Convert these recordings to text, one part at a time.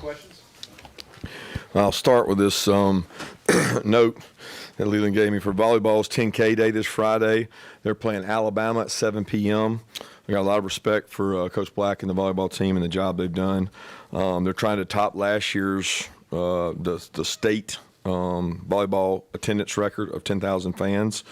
Questions? I'll start with this note that Leland gave me for volleyball's 10K day this Friday. They're playing Alabama at 7 p.m. We got a lot of respect for Coach Black and the volleyball team and the job they've done. They're trying to top last year's the state volleyball attendance record of 10,000 fans.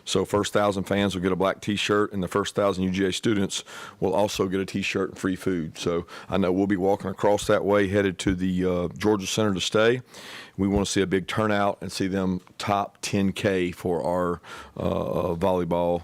So first 1,000 fans will get a black T-shirt, and the first 1,000 UGA students will also get a T-shirt and free food. So I know we'll be walking across that way, headed to the Georgia Center to stay. We want to see a big turnout and see them top 10K for our volleyball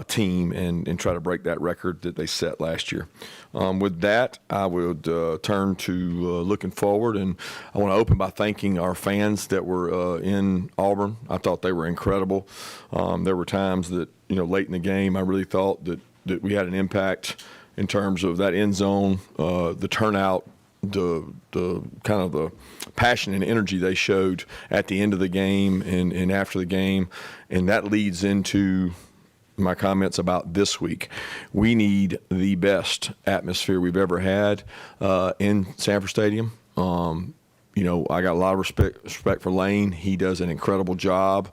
team and try to break that record that they set last year. With that, I would turn to looking forward, and I want to open by thanking our fans that were in Auburn. I thought they were incredible. There were times that, late in the game, I really thought that we had an impact in terms of that end zone, the turnout, the kind of the passion and energy they showed at the end of the game and after the game. And that leads into my comments about this week. We need the best atmosphere we've ever had in Sanford Stadium. I got a lot of respect for Lane. He does an incredible job.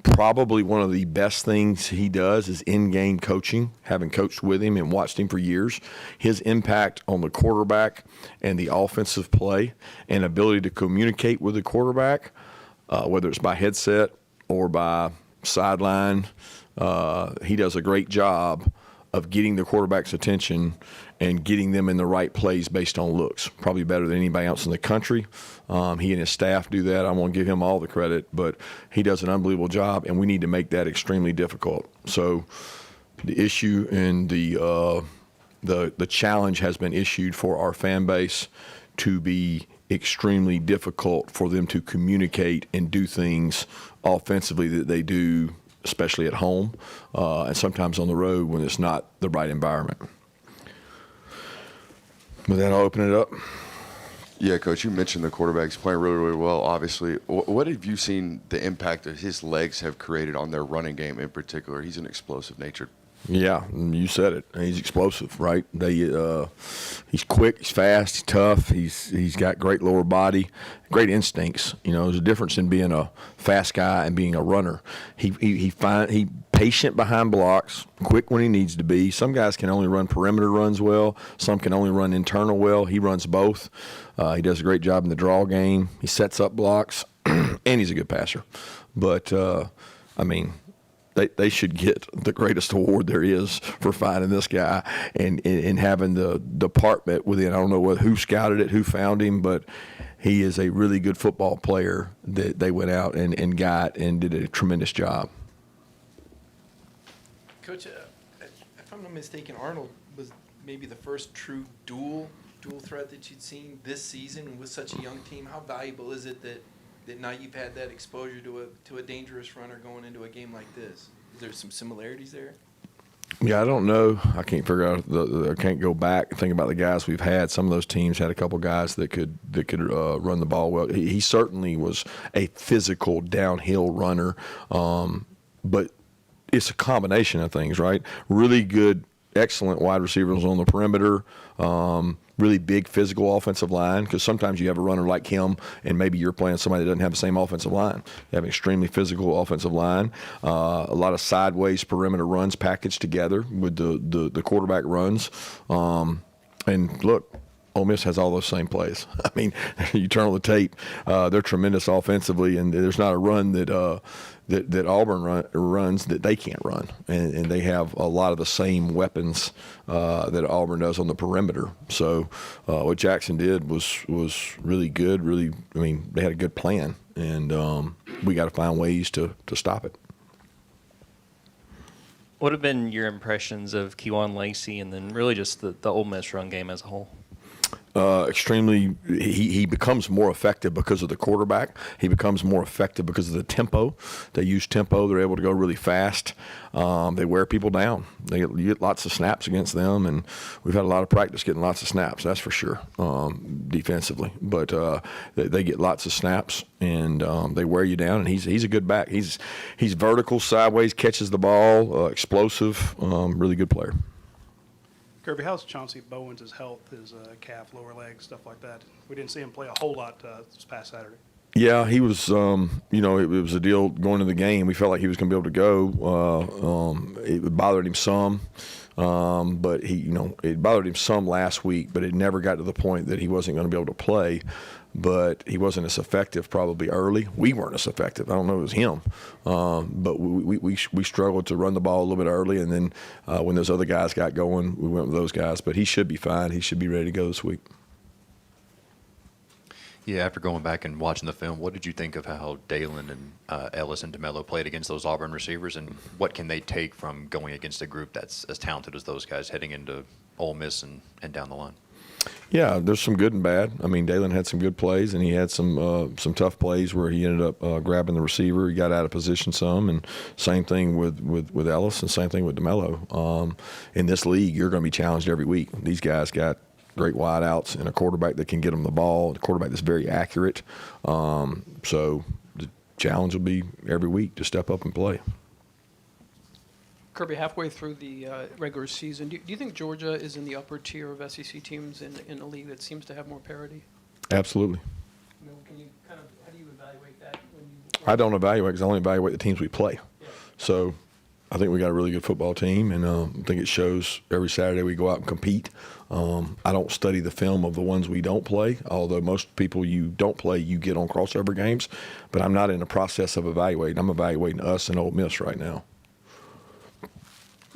Probably one of the best things he does is in-game coaching, having coached with him and watched him for years. His impact on the quarterback and the offensive play and ability to communicate with the quarterback, whether it's by headset or by sideline, he does a great job of getting the quarterback's attention and getting them in the right plays based on looks. Probably better than anybody else in the country. He and his staff do that. I won't give him all the credit, but he does an unbelievable job, and we need to make that extremely difficult. So the issue and the challenge has been issued for our fan base to be extremely difficult for them to communicate and do things offensively that they do, especially at home, and sometimes on the road when it's not the right environment. With that, I'll open it up. Yeah, Coach, you mentioned the quarterback's playing really, really well, obviously. What have you seen the impact that his legs have created on their running game in particular? He's an explosive nature. Yeah, you said it. He's explosive, right? He's quick, he's fast, he's tough. He's got great lower body, great instincts. There's a difference in being a fast guy and being a runner. He patient behind blocks, quick when he needs to be. Some guys can only run perimeter runs well. Some can only run internal well. He runs both. He does a great job in the draw game. He sets up blocks, and he's a good passer. But They should get the greatest award there is for finding this guy and having the department within. I don't know who scouted it, who found him, but he is a really good football player that they went out and got and did a tremendous job. Coach, if I'm not mistaken, Arnold was maybe the first true dual threat that you'd seen this season with such a young team. How valuable is it that now you've had that exposure to a dangerous runner going into a game like this? Is there some similarities there? Yeah, I don't know. I can't figure out. I can't go back and think about the guys we've had. Some of those teams had a couple guys that could run the ball well. He certainly was a physical downhill runner, but it's a combination of things, right? Really good, excellent wide receivers on the perimeter. Really big physical offensive line, because sometimes you have a runner like him and maybe you're playing somebody that doesn't have the same offensive line. You have an extremely physical offensive line, a lot of sideways perimeter runs packaged together with the quarterback runs. And look, Ole Miss has all those same plays. I mean, you turn on the tape, they're tremendous offensively, and there's not a run that Auburn runs that they can't run, and they have a lot of the same weapons that Auburn does on the perimeter. So what Jackson did was really good. Really, they had a good plan, and we got to find ways to stop it. What have been your impressions of Kewan Lacey and then really just the Ole Miss run game as a whole? Extremely, he becomes more effective because of the quarterback. He becomes more effective because of the tempo. They use tempo. They're able to go really fast. They wear people down. You get lots of snaps against them, and we've had a lot of practice getting lots of snaps, that's for sure, defensively. But they get lots of snaps, and they wear you down, and he's a good back. He's vertical, sideways, catches the ball, explosive, really good player. Kirby, how's Chauncey Bowens' health, his calf, lower leg, stuff like that? We didn't see him play a whole lot this past Saturday. Yeah, he was, it was a deal going to the game. We felt like he was going to be able to go. It bothered him some, but it bothered him some last week, but it never got to the point that he wasn't going to be able to play. But he wasn't as effective probably early. We weren't as effective. I don't know if it was him. But we struggled to run the ball a little bit early, and then when those other guys got going, we went with those guys. But he should be fine. He should be ready to go this week. Yeah, after going back and watching the film, what did you think of how Dalen and Ellis and DeMello played against those Auburn receivers, and what can they take from going against a group that's as talented as those guys heading into Ole Miss and down the line? Yeah, there's some good and bad. I mean, Dalen had some good plays, and he had some tough plays where he ended up grabbing the receiver. He got out of position some, and same thing with Ellis, and same thing with DeMello. In this league, you're going to be challenged every week. These guys got great wideouts and a quarterback that can get them the ball, a quarterback that's very accurate. So the challenge will be every week to step up and play. Kirby, halfway through the regular season, do you think Georgia is in the upper tier of SEC teams in a league that seems to have more parity? Absolutely. How do you evaluate that? I don't evaluate because I only evaluate the teams we play. Yeah. So I think we got a really good football team, and I think it shows every Saturday we go out and compete. I don't study the film of the ones we don't play, although most people you don't play, you get on crossover games. But I'm not in the process of evaluating. I'm evaluating us and Ole Miss right now.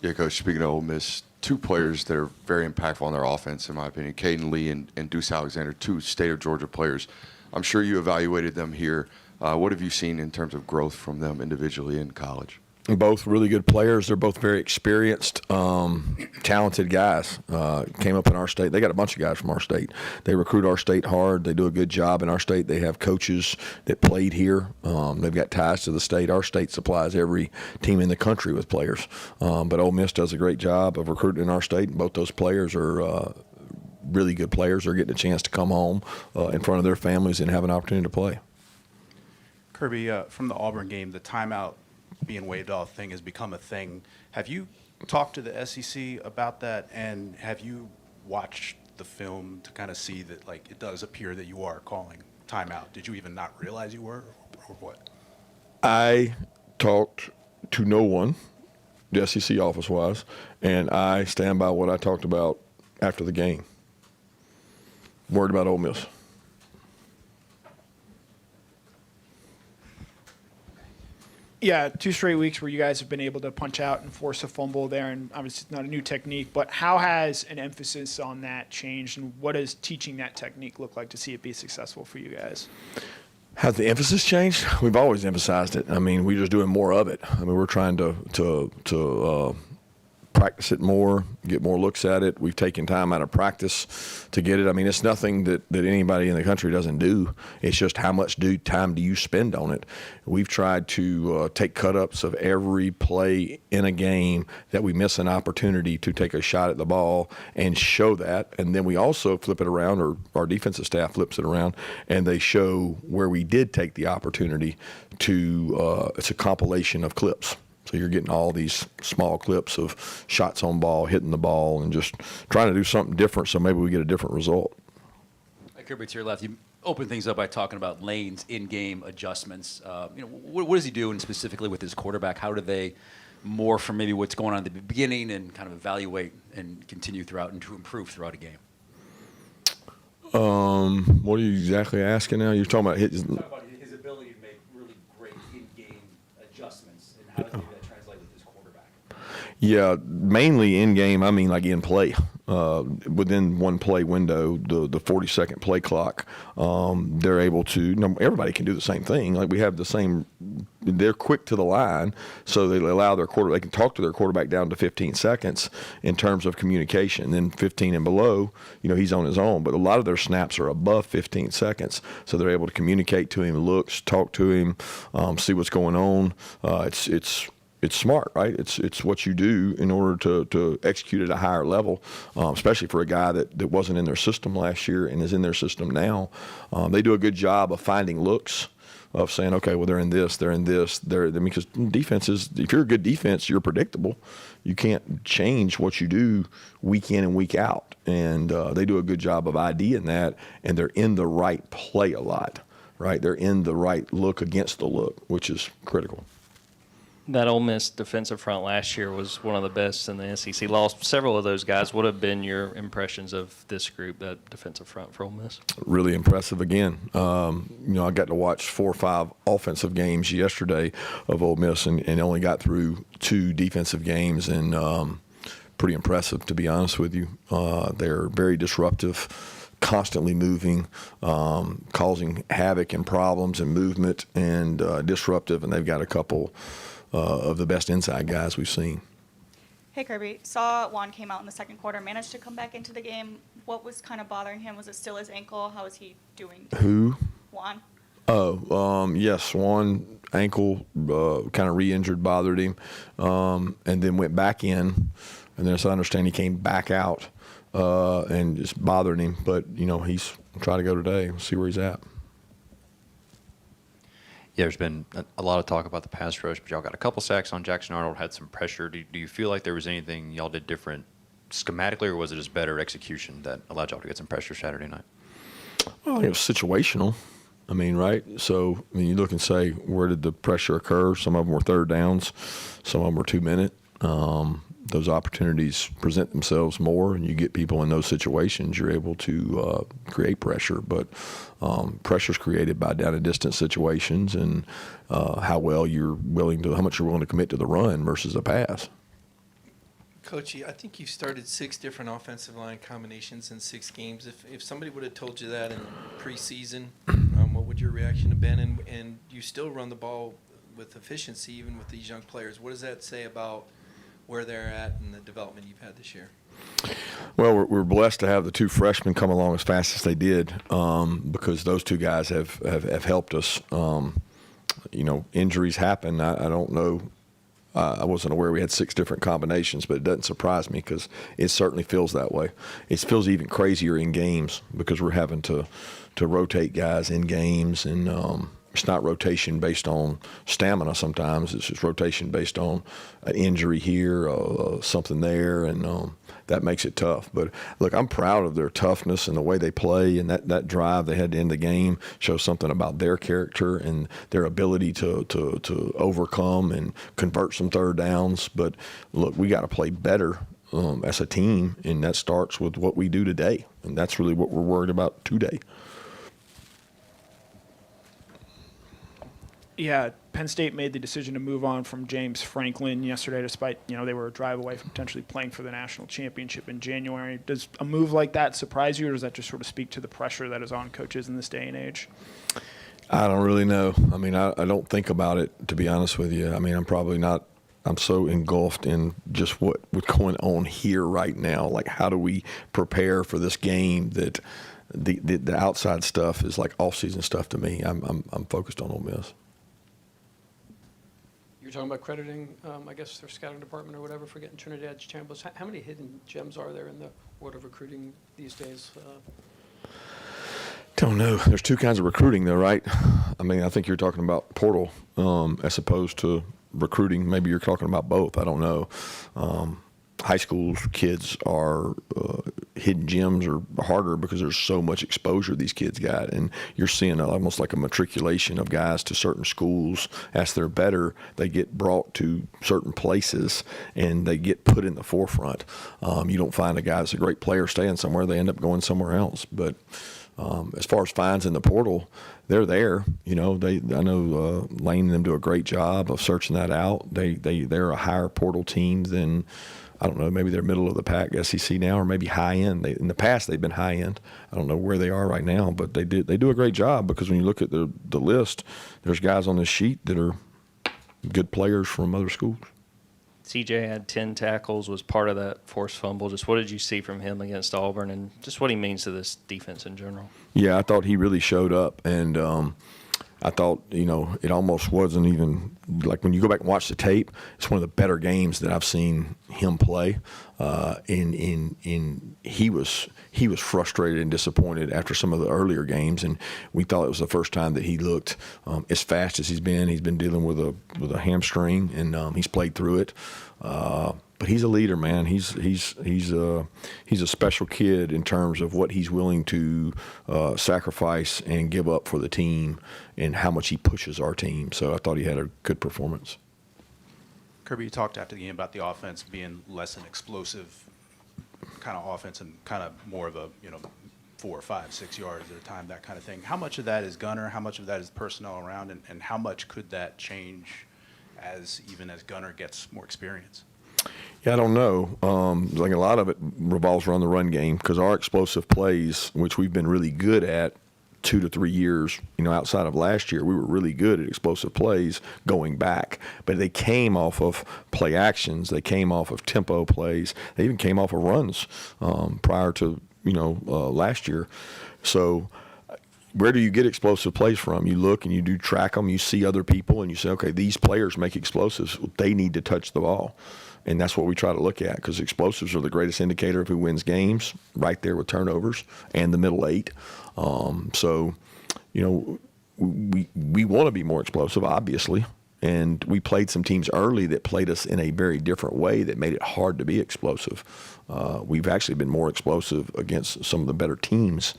Yeah, Coach, speaking of Ole Miss, two players that are very impactful on their offense, in my opinion, Caden Lee and Deuce Alexander, two state of Georgia players. I'm sure you evaluated them here. What have you seen in terms of growth from them individually in college? Both really good players. They're both very experienced, talented guys. Came up in our state. They got a bunch of guys from our state. They recruit our state hard. They do a good job in our state. They have coaches that played here. They've got ties to the state. Our state supplies every team in the country with players. But Ole Miss does a great job of recruiting in our state, and both those players are really good players. They're getting a chance to come home in front of their families and have an opportunity to play. Kirby, from the Auburn game, the timeout being waived off thing has become a thing. Have you talked to the SEC about that, and have you watched the film to kind of see that, like, it does appear that you are calling timeout? Did you even not realize you were, or what? I talked to no one, the SEC office-wise, and I stand by what I talked about after the game. Worried about Ole Miss. Yeah, 2 straight weeks where you guys have been able to punch out and force a fumble there, and obviously it's not a new technique, but how has an emphasis on that changed, and what does teaching that technique look like to see it be successful for you guys? Has the emphasis changed? We've always emphasized it. I mean, we're just doing more of it. I mean, we're trying to practice it more, get more looks at it. We've taken time out of practice to get it. I mean, it's nothing that anybody in the country doesn't do. It's just how much time do you spend on it. We've tried to take cut-ups of every play in a game that we miss an opportunity to take a shot at the ball and show that. And then we also flip it around, or our defensive staff flips it around, and they show where we did take the opportunity to it's a compilation of clips. So you're getting all these small clips of shots on ball, hitting the ball, and just trying to do something different so maybe we get a different result. Kirby, to your left, you opened things up by talking about Lane's in-game adjustments. What is he doing specifically with his quarterback? How do they morph from maybe what's going on at the beginning and kind of evaluate and continue throughout and to improve throughout a game? What are you exactly asking now? You're talking about his... Talk about his ability to make really great in-game adjustments, and how does maybe that translate with his quarterback? Yeah, mainly in game. I mean, like in play. Within one play window, the 40-second play clock, they're able to. Everybody can do the same thing. Like we have the same. They're quick to the line, so they allow their quarterback. They can talk to their quarterback down to 15 seconds in terms of communication. Then 15 and below, he's on his own. But a lot of their snaps are above 15 seconds, so they're able to communicate to him, looks, talk to him, see what's going on. It's smart, right? It's what you do in order to execute at a higher level, especially for a guy that wasn't in their system last year and is in their system now. They do a good job of finding looks. of saying, okay, well, they're in this, because defenses, if you're a good defense, you're predictable. You can't change what you do week in and week out. And they do a good job of IDing that, and they're in the right play a lot, right? They're in the right look against the look, which is critical. That Ole Miss defensive front last year was one of the best in the SEC. Lost several of those guys. What have been your impressions of this group, that defensive front for Ole Miss? Really impressive again. I got to watch 4 or 5 offensive games yesterday of Ole Miss and only got through 2 defensive games, and pretty impressive, to be honest with you. They're very disruptive, constantly moving, causing havoc and problems and movement, and disruptive, and they've got a couple of the best inside guys we've seen. Hey, Kirby. Saw Juan came out in the second quarter, managed to come back into the game. What was kind of bothering him? Was it still his ankle? How is he doing? Who? Juan. Yes, one ankle kind of re-injured, bothered him, and then went back in, and then as I understand he came back out and just bothered him. But, he's trying to go today, see where he's at. Yeah, there's been a lot of talk about the pass rush, but y'all got a couple sacks on Jackson Arnold, had some pressure. Do you feel like there was anything y'all did different schematically, or was it just better execution that allowed y'all to get some pressure Saturday night? Well, it was situational. Right? So, you look and say, where did the pressure occur? Some of them were third downs. Some of them were 2-minute. Those opportunities present themselves more, and you get people in those situations, you're able to create pressure. But pressure's created by down and distance situations, and how much you're willing to commit to the run versus the pass. Coach, I think you've started 6 different offensive line combinations in 6 games. If somebody would have told you that in preseason, what would your reaction have been? And you still run the ball with efficiency, even with these young players. What does that say about where they're at and the development you've had this year? Well, we're blessed to have the 2 freshmen come along as fast as they did, because those 2 guys have helped us. Injuries happen. I don't know. I wasn't aware we had 6 different combinations, but it doesn't surprise me because it certainly feels that way. It feels even crazier in games because we're having to rotate guys in games, and it's not rotation based on stamina sometimes. It's just rotation based on an injury here, something there, and that makes it tough. But, look, I'm proud of their toughness and the way they play, and that drive they had to end the game shows something about their character and their ability to overcome and convert some third downs. But, look, we got to play better as a team, and that starts with what we do today, and that's really what we're worried about today. Yeah, Penn State made the decision to move on from James Franklin yesterday, despite, they were a drive away from potentially playing for the national championship in January. Does a move like that surprise you, or does that just sort of speak to the pressure that is on coaches in this day and age? I don't really know. I don't think about it, to be honest with you. I'm probably not. I'm so engulfed in just what's going on here right now. Like, how do we prepare for this game that the outside stuff is like off-season stuff to me. I'm focused on Ole Miss. You're talking about crediting, I guess, their scouting department or whatever for getting Trinidad's champions. How many hidden gems are there in the world of recruiting these days? Don't know. There's 2 kinds of recruiting, though, right? I think you're talking about portal as opposed to recruiting. Maybe you're talking about both. I don't know. High school kids are hidden gems are harder because there's so much exposure these kids got, and you're seeing almost like a matriculation of guys to certain schools. As they're better, they get brought to certain places and they get put in the forefront. You don't find a guy that's a great player staying somewhere; they end up going somewhere else. But as far as finds in the portal, they're there. I know Lane and them do a great job of searching that out. They're a higher portal team than. I don't know, maybe they're middle of the pack SEC now, or maybe high end. In the past, they've been high end. I don't know where they are right now, but they do a great job because when you look at the list, there's guys on this sheet that are good players from other schools. CJ had 10 tackles, was part of that forced fumble. Just what did you see from him against Auburn, and just what he means to this defense in general? Yeah, I thought he really showed up, and I thought, it almost wasn't even like when you go back and watch the tape, it's one of the better games that I've seen him play. He was frustrated and disappointed after some of the earlier games, and we thought it was the first time that he looked as fast as he's been. He's been dealing with a hamstring, and he's played through it. But he's a leader, man. He's a special kid in terms of what he's willing to sacrifice and give up for the team, and how much he pushes our team. So I thought he had a good performance. Kirby, you talked after the game about the offense being less an explosive kind of offense and kind of more of a 4, 5, 6 yards at a time, that kind of thing. How much of that is Gunner? How much of that is personnel around? And how much could that change even as Gunner gets more experience? Yeah, I don't know. Like a lot of it revolves around the run game, because our explosive plays, which we've been really good at 2 to 3 years, outside of last year, we were really good at explosive plays going back. But they came off of play actions. They came off of tempo plays. They even came off of runs prior to, last year. So where do you get explosive plays from? You look and you do track them. You see other people and you say, okay, these players make explosives. They need to touch the ball. And that's what we try to look at, because explosives are the greatest indicator of who wins games, right there with turnovers and the middle 8. So, we want to be more explosive, obviously. And we played some teams early that played us in a very different way that made it hard to be explosive. We've actually been more explosive against some of the better teams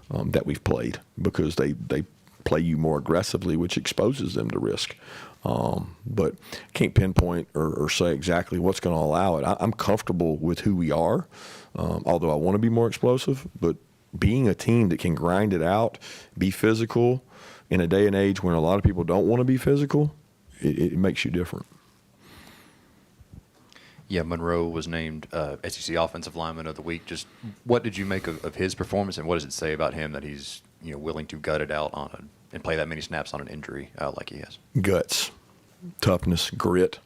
that we've played, because they play you more aggressively, which exposes them to risk. But can't pinpoint or say exactly what's going to allow it. I'm comfortable with who we are, although I want to be more explosive. But being a team that can grind it out, be physical, in a day and age when a lot of people don't want to be physical, it makes you different. Yeah, Monroe was named SEC Offensive Lineman of the Week. Just what did you make of his performance, and what does it say about him that he's willing to gut it out and play that many snaps on an injury like he has? Guts, Toughness, grit.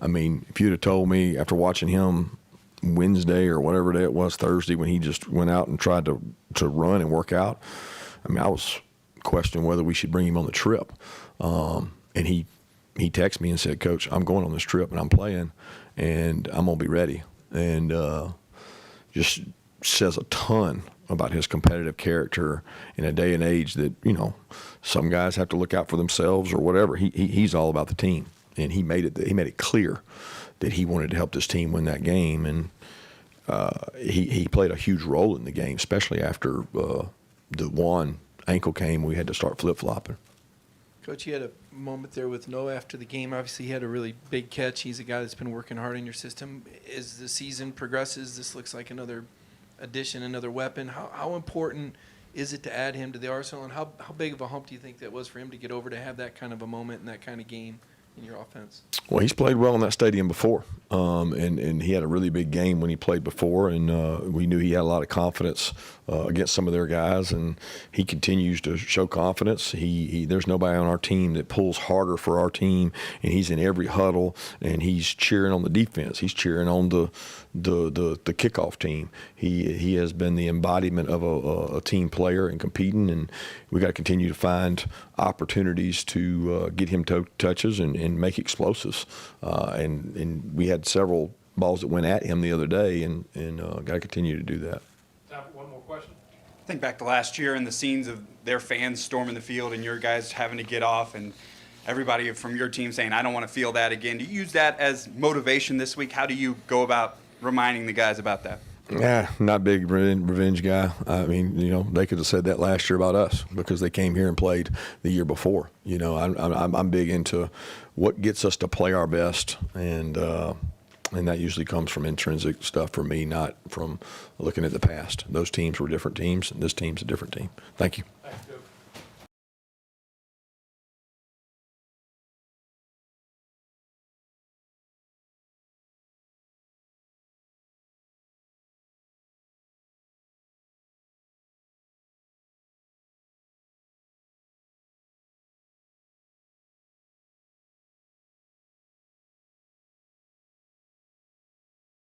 I mean, if you'd have told me after watching him Wednesday or whatever day it was, Thursday, when he just went out and tried to run and work out, I mean, I was questioning whether we should bring him on the trip. And he texted me and said, Coach, I'm going on this trip and I'm playing and I'm going to be ready. And just says a ton about his competitive character in a day and age that, some guys have to look out for themselves or whatever. He's all about the team, and he made it clear that he wanted to help this team win that game, and he played a huge role in the game, especially after the one ankle came. We had to start flip-flopping. Coach, you had a moment there with Noah after the game. Obviously, he had a really big catch. He's a guy that's been working hard in your system. As the season progresses, this looks like another addition, another weapon. How important is it to add him to the arsenal, and how big of a hump do you think that was for him to get over, to have that kind of a moment and that kind of game in your offense? Well, he's played well in that stadium before, and he had a really big game when he played before, and we knew he had a lot of confidence against some of their guys, and he continues to show confidence. There's nobody on our team that pulls harder for our team, and he's in every huddle, and he's cheering on the defense. He's cheering on the kickoff team. He has been the embodiment of a team player and competing, and we got to continue to find opportunities to get him touches and make explosives. And we had several balls that went at him the other day, and got to continue to do that. Time for one more question. Think back to last year and the scenes of their fans storming the field and your guys having to get off, and everybody from your team saying, I don't want to feel that again. Do you use that as motivation this week? How do you go about reminding the guys about that? Yeah, not a big revenge guy. I mean, they could have said that last year about us because they came here and played the year before. I'm big into what gets us to play our best, and that usually comes from intrinsic stuff for me, not from looking at the past. Those teams were different teams, and this team's a different team. Thank you.